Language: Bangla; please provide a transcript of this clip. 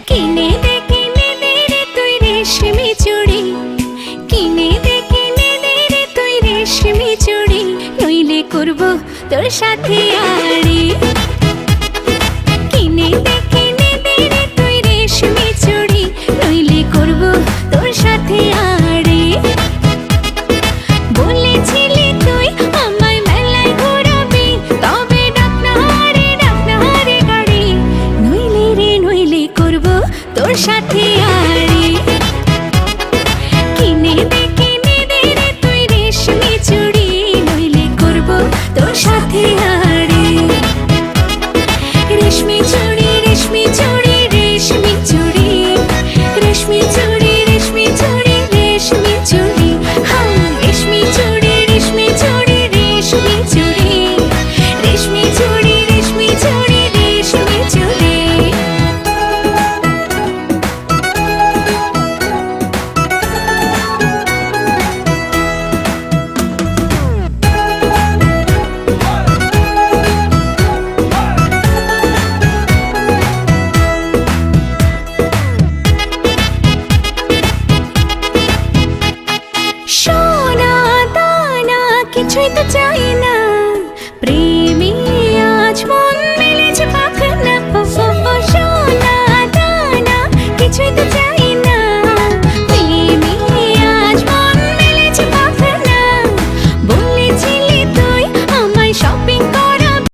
কিনে দে রে তুই রেশমি চুড়ি, কিনে দে রে তুই রেশমি চুড়ি, নইলে করব তোর সাথে আড়ি। কিনে দে রে তুই রেশমি চুড়ি, নইলে করব তোর সাথে আড়ি। বলেছিলি তুই আমায় মেলায় ঘোরাবি, তবে ডাক না রে গাড়ি, নইলে করব তোর সাথে আড়ি। কিনে দে রে তুই রেশমি চুড়ি, নইলে করব তোর সাথে আড়ি। রেশমি চুড়ি রেশমি চুড়ি রেশমি চুড়ি, রেশমি চুড়ি রেশমি চুড়ি রেশমি চুড়ি, হ্যাঁ রেশমি চুড়ি রেশমি চুড়ি রেশমি চুড়ি, রেশমি চুড়ি রেশমি চুড়ি রেশমি চুড়ি। সোনা দানা কিছুই তো চাই না,